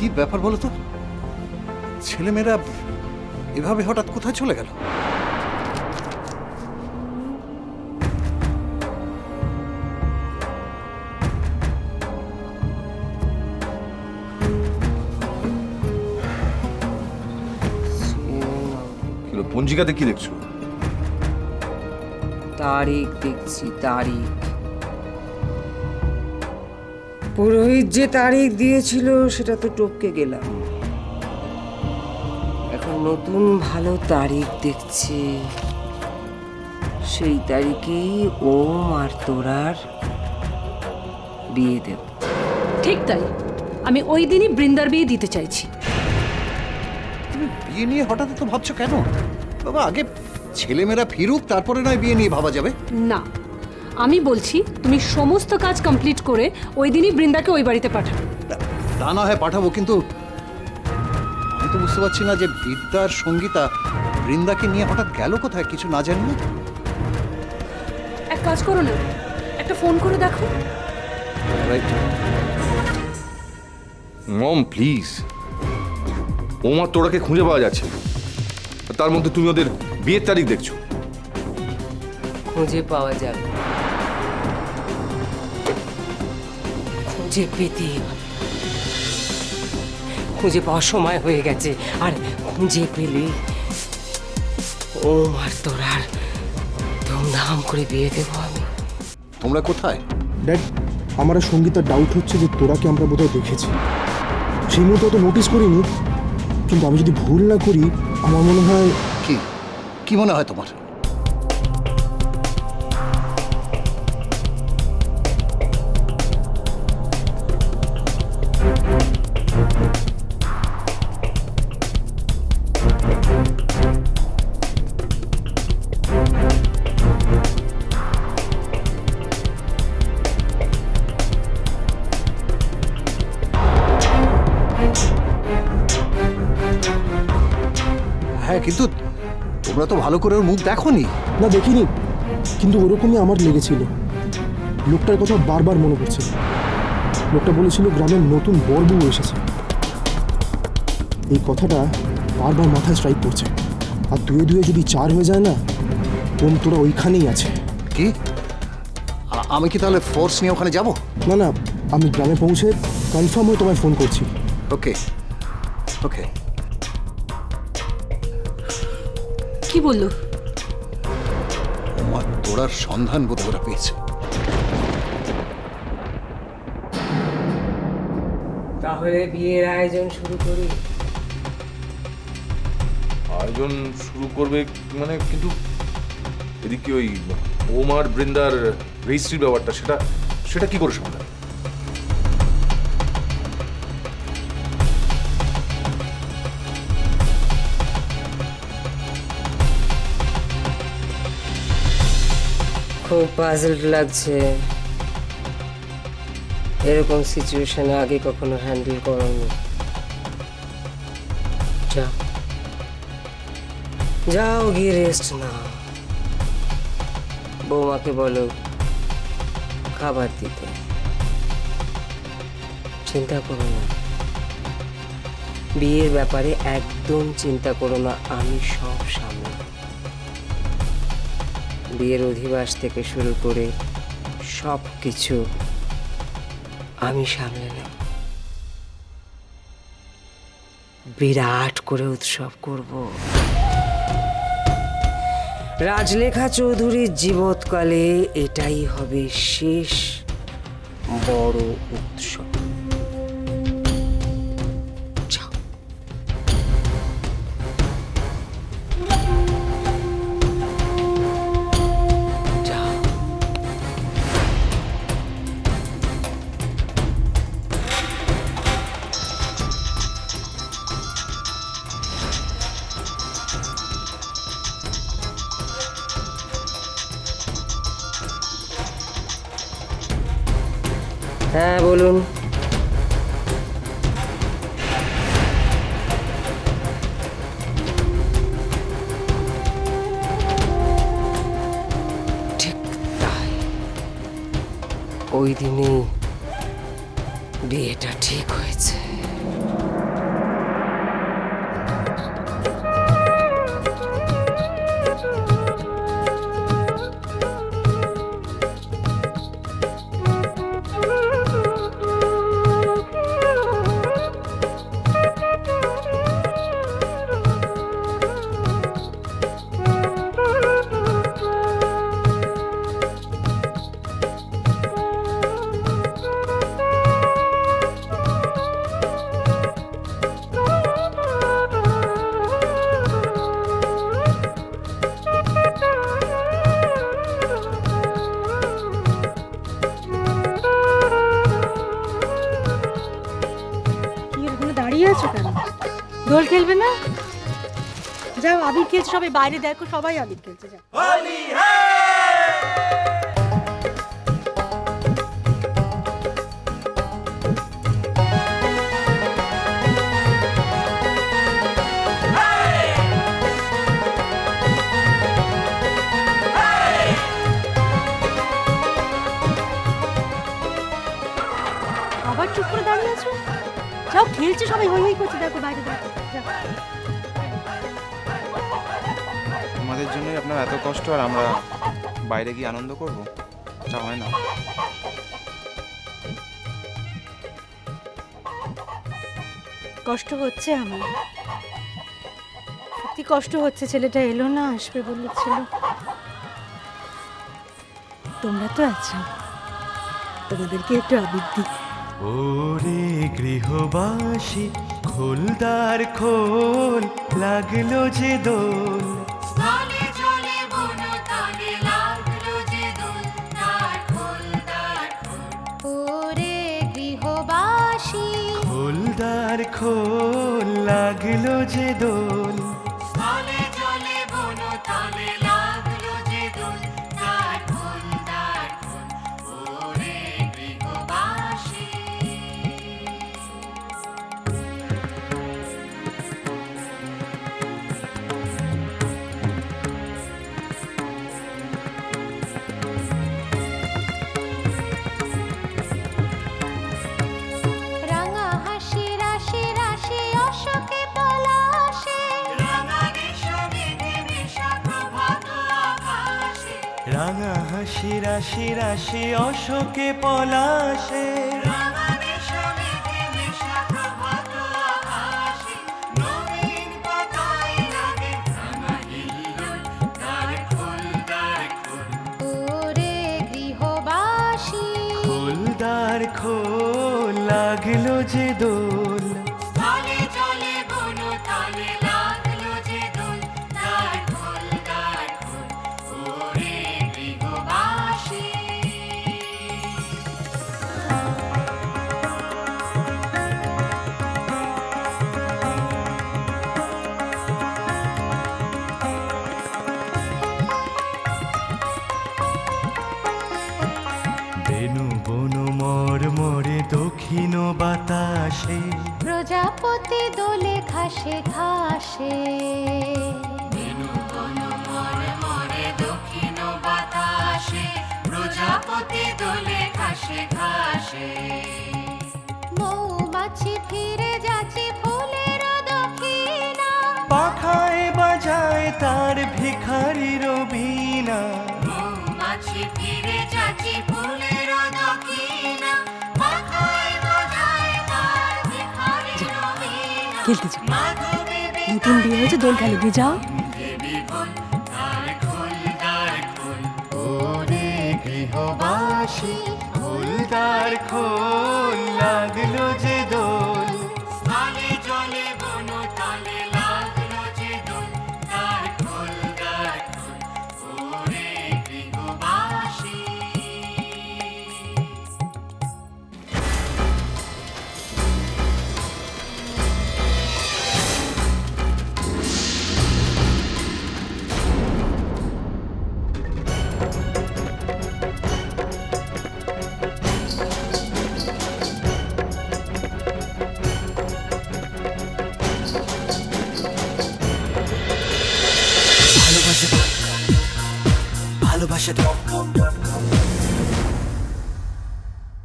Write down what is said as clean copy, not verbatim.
কি ব্যাপার বলো তো, ছেলেমেয়েরা এভাবে হঠাৎ কোথায় চলে গেল? পঞ্জিকাতে কি দেখছো? তারিখ দেখছি, তারিখ। পুরোহিত যে তারিখ দিয়েছিল সেটা তো টপকে গেলাম। এখন নতুন ভালো তারিখ দেখছি, সেই তারিখেই ওম আর তোরার বিয়ে দেব। ঠিক তাই, আমি ওই দিনই বৃন্দার বিয়ে দিতে চাইছি। তুমি বিয়ে নিয়ে হঠাৎ তো ভাবছো কেন বাবা? আগে ছেলেমেয়েরা ফিরুক, তারপরে নয় বিয়ে নিয়ে ভাবা যাবে। না, আমি বলছি তুমি সমস্ত কাজ কমপ্লিট করে ওই দিনই বৃন্দাকে ওই বাড়িতে পাঠাও। তা না হয় পাঠাবো, কিন্তু আমি তো বুঝতে পারছি না যে বিদ্যার সঙ্গীতা বৃন্দাকে নিয়ে হঠাৎ গেল কোথায়, কিছু না জানি না। এক কাজ করো না, একটা ফোন করে দেখো। রাইট। মম প্লিজ, ওমা তোরাকে খুঁজে পাওয়া যাচ্ছে না। তার মধ্যে তুমি ওদের বিয়ের তারিখ দেখছো। খুঁজে পাওয়া যাবে, খুঁজে পেতে হবে। খুঁজে পাওয়ার সময় হয়ে গেছে, আর খুঁজে পেলে ওম আর তোরার ধুমধাম করে বিয়ে দেবো আমি। তোমরা কোথায়? ড্যাড, আমার আর সঙ্গীতার ডাউট হচ্ছে যে তোরাকে আমরা বোধহয় দেখেছি। সেই মুহূর্তে তো নোটিস করিনি, কিন্তু আমি যদি ভুল না করি আমার মনে হয়। কি কি মনে হয় তোমার? হ্যাঁ, কিন্তু তোমরা তো ভালো করে ওর মুখ দেখোনি। না, দেখিনি, কিন্তু ওরকমই আমার লেগেছিল। লোকটার কথা বারবার মনে পড়ছে। লোকটা বলেছিল গ্রামের নতুন বড়বউ এসেছে। এই কথাটা বারবার মাথায় স্ট্রাইক করছে। আর দুয়ে দুয়ে যদি 4 হয়ে যায় না, ওম তোরা ওইখানেই আছে। কি আমি কি তাহলে ফোর্স নিয়ে ওখানে যাব? না না, আমি গ্রামে পৌঁছে কনফার্ম হয়ে তোমায় ফোন করছি। ওকে ওকে। কি বললো? আমার তোরার সন্ধান বোধহয় ওরা পেয়েছে। তাহলে বিয়ের আয়োজন শুরু করি। আয়োজন শুরু করবে মানে, কিন্তু এদিকে ওই ওমার বৃন্দার রেজিস্ট্রির ব্যাপারটা, সেটা সেটা কি করে সামলাবে? খুব পাজলড লাগছে। এরকম সিচুয়েশনে আগে কখনো হ্যান্ডেল করোনি। যাও যাও, গিয়ে রেস্ট নাও। বৌমাকে বলো খাবার দিতে। চিন্তা করো না, বিয়ের ব্যাপারে একদম চিন্তা করো না, আমি সব সামলাব। বিয়ের অধিবাস থেকে শুরু করে সব কিছু আমি সামলে নেব। বিরাট করে উৎসব করব। রাজলেখা চৌধুরীর জীবৎকালে এটাই হবে শেষ বড় উৎসব। যাও। যাও। হ্যাঁ বলুন। ঠিক তাই, ওই দিনই বিয়েটা ঠিক হয়েছে। দাঁড়িয়ে আছো কেন? দোল খেলবে না? যাও, আবির খেলছে, সবাই বাইরে দেখো, সবাই আবির খেলছে, যাও। আবার চুপ করে দাঁড়িয়ে আছো? যাও, খেলছে সবাই, হই হই করছে, দেখো বাইরে দেখো, যাও। আমাদের জন্যই আপনার এত কষ্ট, আর আমরা বাইরে গিয়ে আনন্দ করব, তা হয় না। কষ্ট হচ্ছে আমার, সত্যি কষ্ট হচ্ছে। ছেলেটা এলো না, আসবে বলেছিল। তোমরা তো আছো, তোমাদেরকে একটু আবির দিই। ওরে গৃহবাসী খোলদার খোল, লাগলো যে দোল। ওরে গৃহবাসী খোলদার খোল, লাগলো যে দোল। রাঙা হাসি রাশি রাশি অশোকে পলাশে, রাঙা হাসি রাশি রাশি অশোকে পলাশে। ওরে গৃহবাসী খোলদার খোল, লাগলো যে দোল। বেনু বনু মর মরে দক্ষিণ বাতাসে, প্রজাপতি দোলে ঘাসে ঘাসে। মৌমাছি ফিরে যাচ্ছে ফুলের দক্ষিণা, পাখায় বাজায় তার ভিখারির বীণা। খেলতে যাও, নতুন বিয়ে হয়েছে, দোল খেলো, দিয়ে যাও। ওরে গৃহবাসী খোলদার খোল, লাগলো যে দোল। ভালোবাসা দাও,